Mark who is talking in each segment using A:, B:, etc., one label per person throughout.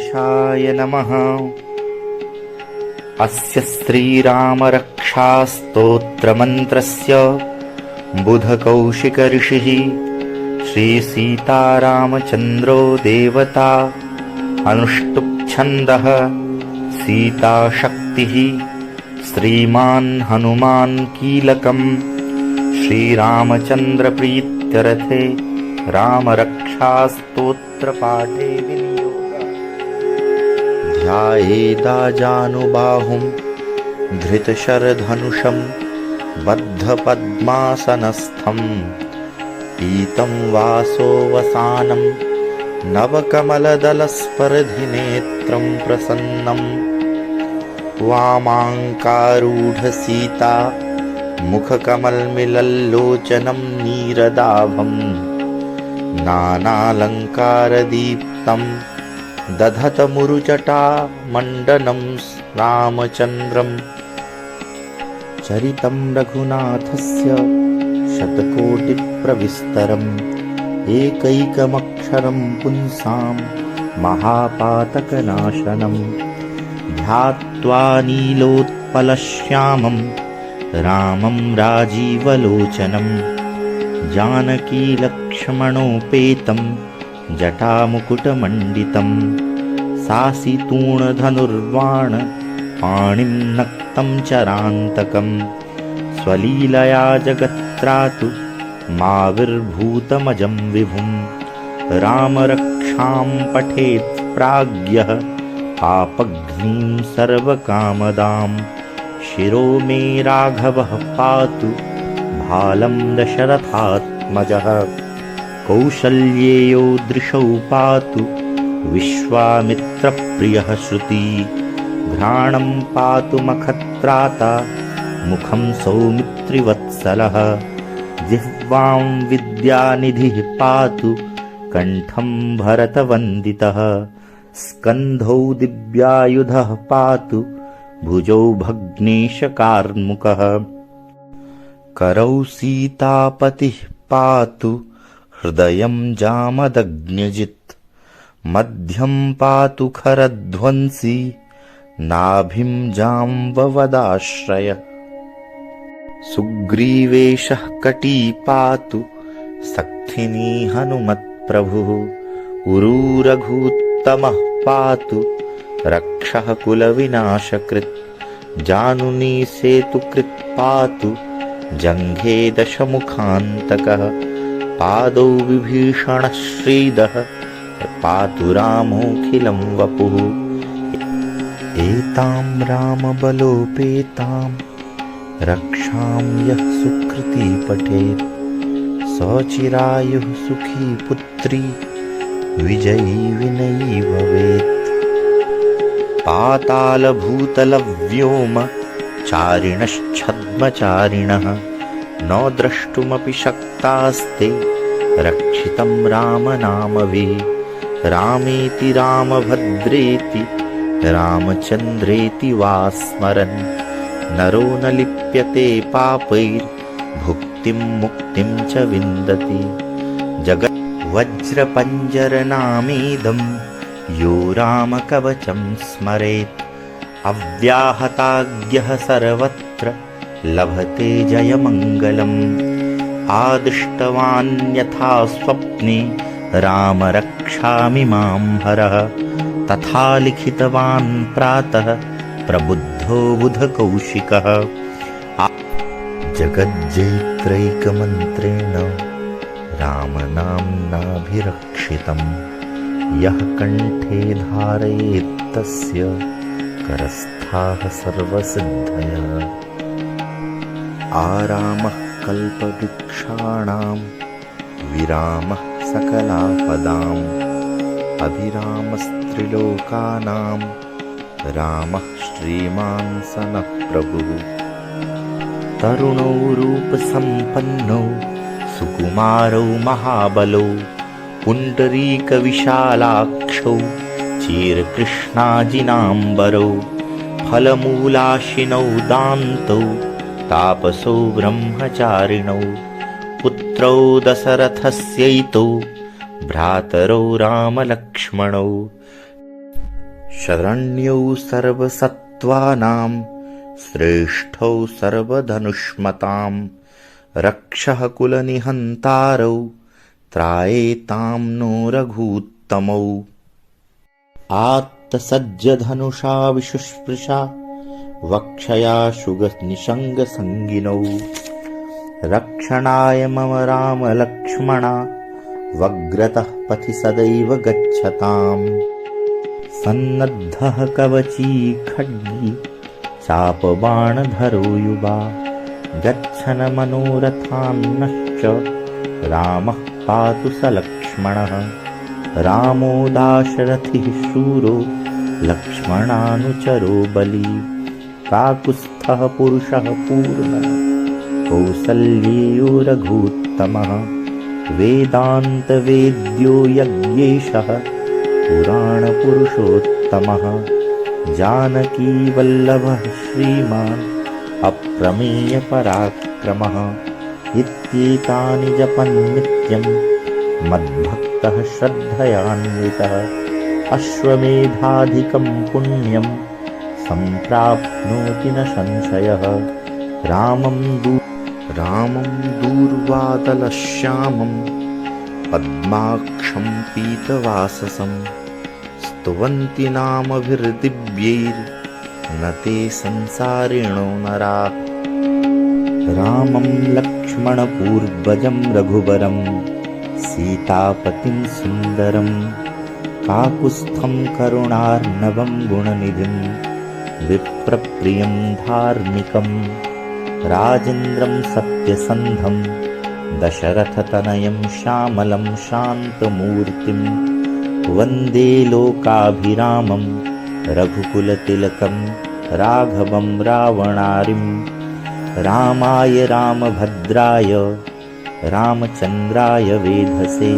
A: गणेशाय नमः। अस्य श्रीरामरक्षास्तोत्रमन्त्रस्य बुधकौशिकऋषिः श्रीसीतारामचन्द्रो देवता अनुष्टुप्छन्दः सीताशक्तिः श्रीमान् हनुमान् कीलकम् श्रीरामचन्द्रप्रीत्यर्थे रामरक्षास्तोत्रपाठे विनियोगः। ध्यायेदाजानुबाहुं धृतशरधनुषं बद्धपद्मासनस्थं पीतं वासोऽवसानं नवकमलदलस्पर्धिनेत्रं प्रसन्नं वामाङ्कारूढसीता मुखकमलमिलल्लोचनं नीरदाभं नानालङ्कारदीप्तं दधतमुरुजटामण्डनं रामचन्द्रं चरितं रघुनाथस्य शतकोटिप्रविस्तरम् एकैकमक्षरं पुंसां महापातकनाशनं ध्यात्वा नीलोत्पलश्यामं रामं राजीवलोचनं जानकीलक्ष्मणोपेतं जटामुकुटमण्डितं सासितूणधनुर्वाण पाणिं नक्तं चरान्तकं स्वलीलया जगत्त्रातु माविर्भूतमजं विभुं रामरक्षां पठेत् प्राज्ञः पापघ्नीं सर्वकामदां शिरो मे राघवः पातु भालं दशरथात्मजः कौसल्येयो दृशौ पातु विश्वामित्रप्रियः श्रुति घ्राणं पातु मखत्राता मुखं सौमित्रिवत्सलः जिह्वां विद्यानिधिः पातु कण्ठं भरतवन्दितः स्कन्धौ दिव्यायुधः पातु भुजौ भग्नेशकार्मुकः करौ सीतापतिः पातु हृदयं जामदग्न्यजित् मध्यं पातु खरध्वंसी नाभिं जाम्बवदाश्रय सुग्रीवेशः कटी पातु सक्थिनी हनुमत्प्रभुः उरूरघूत्तमः पातु रक्षः कुलविनाशकृत् जानुनी सेतुकृत् पातु जङ्घे दशमुखान्तकः पादौ विभीषणः श्रीदः पातु रामोऽखिलं वपुः एतां रामबलोपेतां रक्षां यः सुकृती पठेत् स चिरायुः सुखी पुत्री विजयी विनयी भवेत् पातालभूतलव्योम चारिणश्छद्मचारिणः न द्रष्टुमपि शक्तास्ते रक्षितं रामनामभिः रामेति रामभद्रेति रामचन्द्रेति वा स्मरन् नरो न लिप्यते पापैर्भुक्तिं मुक्तिं च विन्दति जगद्वज्रपञ्जरनामेदं यो रामकवचं स्मरेत् अव्याहताज्ञः सर्वत्र लभते जयमङ्गलम् आदिष्टवान् यथा स्वप्ने राम रक्षामि मां हरः तथा लिखितवान् प्रातः प्रबुद्धो बुधकौशिकः जगज्जैत्रैकमन्त्रेण रामनाम्नाभिरक्षितं यः कण्ठे धारयेत्तस्य करस्थाः सर्वसिद्धयः आरामः कल्पवृक्षाणां विरामः सकलापदाम् अभिरामस्त्रिलोकानां रामः श्रीमान् सनः प्रभुः तरुणौ रूपसम्पन्नौ सुकुमारौ महाबलौ पुण्डरीकविशालाक्षौ चीरकृष्णाजिनाम्बरौ फलमूलाशिनौ दान्तौ तापसौ ब्रह्मचारिणौ पुत्रौ दशरथस्यैतौ भ्रातरौ रामलक्ष्मणौ शरण्यौ सर्वसत्त्वानां श्रेष्ठौ सर्वधनुष्मतां रक्षः कुलनिहन्तारौ त्रायेतां नो रघूत्तमौ। आत्तसज्जधनुषा विशुष्पृशा वक्षया शुगनिषङ्गसङ्गिनौ रक्षणाय मम रामलक्ष्मणा वग्रतः पथि सदैव गच्छताम्। सन्नद्धः कवची खड्गी चापबाणधरो युवा गच्छन् मनोरथान्नश्च रामः पातु स लक्ष्मणः। रामो दाशरथिः शूरो लक्ष्मणानुचरो बली काकुत्स्थः पुरुषः पूर्णः कौसल्येयो रघूत्तमः। वेदान्तवेद्यो यज्ञेशः पुराणपुरुषोत्तमः जानकीवल्लभः श्रीमान् अप्रमेयपराक्रमः। इत्येतानि जपन् नित्यं मद्भक्तः श्रद्धयान्वितः अश्वमेधाधिकं पुण्यं सम्प्राप्नोति न संशयः। रामं दूर्वादलश्यामं पद्माक्षं पीतवाससं स्तुवन्ति नामभिर्दिव्यैर्न ते संसारिणो नराः। रामं लक्ष्मणपूर्वजं रघुवरं सीतापतिं सुन्दरं काकुत्स्थं करुणार्णवं गुणनिधिं विप्रप्रियं धार्मिकं राजेन्द्रं सत्यसन्धं दशरथतनयं श्यामलं शान्तमूर्तिं वन्दे लोकाभिरामं रघुकुलतिलकं राघवं रावणारिं। रामाय रामभद्राय रामचन्द्राय वेधसे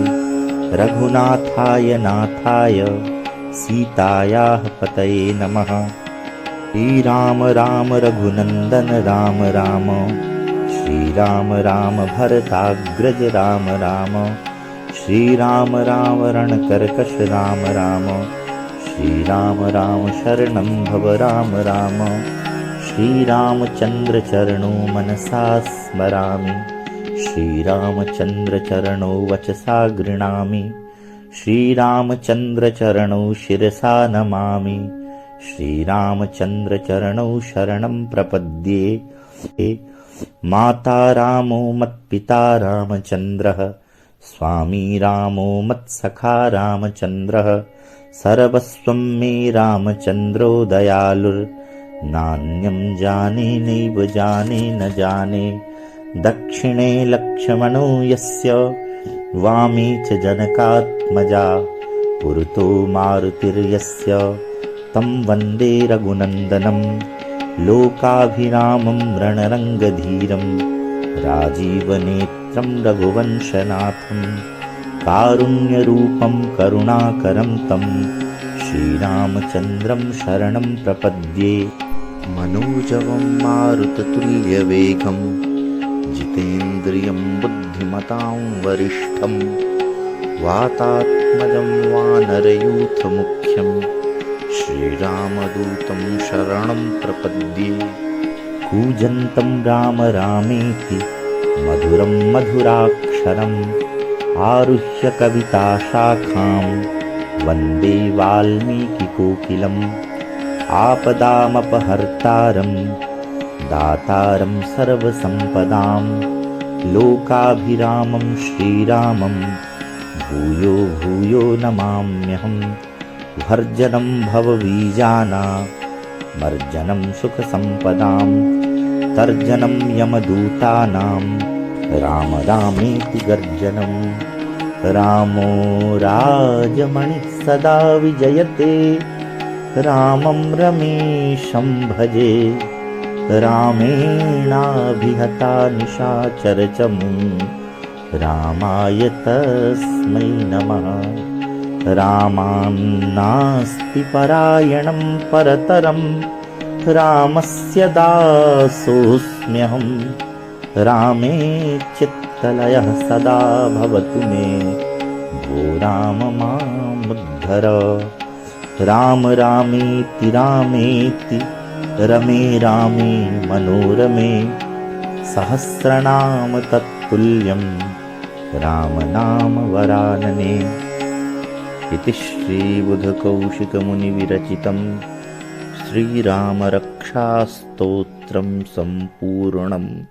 A: रघुनाथाय नाथाय सीतायाः पतये नमः। श्रीराम राम रघुनन्दन राम राम श्रीराम राम भरताग्रज राम राम श्रीराम राम रणकर्कश राम राम श्रीराम राम शरणं भव राम राम। श्रीरामचन्द्रचरणौ मनसा स्मरामि श्रीरामचन्द्रचरणौ वचसा गृह्णामि श्रीरामचन्द्रचरणौ शिरसा नमामि श्रीरामचन्द्रचरणौ शरणं प्रपद्ये। माता रामो मत्पिता रामचन्द्रः स्वामी रामो मत्सखा रामचन्द्रः सर्वस्वं मे रामचन्द्रो दयालुर्नान्यं जाने नैव जाने न जाने। दक्षिणे लक्ष्मणो यस्य वामे च जनकात्मजा पुरतो मारुतिर्यस्य तं वन्दे रघुनन्दनं लोकाभिरामं रणरङ्गधीरं राजीवनेत्रं रघुवंशनाथं कारुण्यरूपं करुणाकरं तं श्रीरामचन्द्रं शरणं प्रपद्ये। मनोजवं मारुततुल्यवेगं जितेन्द्रियं बुद्धिमतां वरिष्ठं वातात्मजं वानरयूथमुख्यं श्रीरामदूतं शरणं प्रपद्ये। कूजन्तं राम रामेति मधुरं मधुराक्षरम् आरुह्य कविताशाखां वन्दे वाल्मीकिकोकिलम् आपदामपहर्तारं दातारं सर्वसम्पदां लोकाभिरामं श्रीरामं भूयो भूयो नमाम्यहं। भर्जनं भवबीजानां मर्जनं सुखसम्पदां तर्जनं यमदूतानां राम रामेति गर्जनं। रामो राजमणिः सदा विजयते रामं रमेशं भजे रामेणाभिहता निशाचरचमूं रामाय तस्मै नमः। रामान्नास्ति परायणं परतरं रामस्य दासोऽस्म्यहं। रामे चित्तलयः सदा भवतु मे भो राम मामुद्धर। राम रामेति रामेति रमे रामे मनोरमे सहस्रनाम तत्तुल्यं रामनाम वरानने। इति श्रीबुधकौशिकमुनिविरचितं श्रीरामरक्षास्तोत्रं सम्पूर्णम्।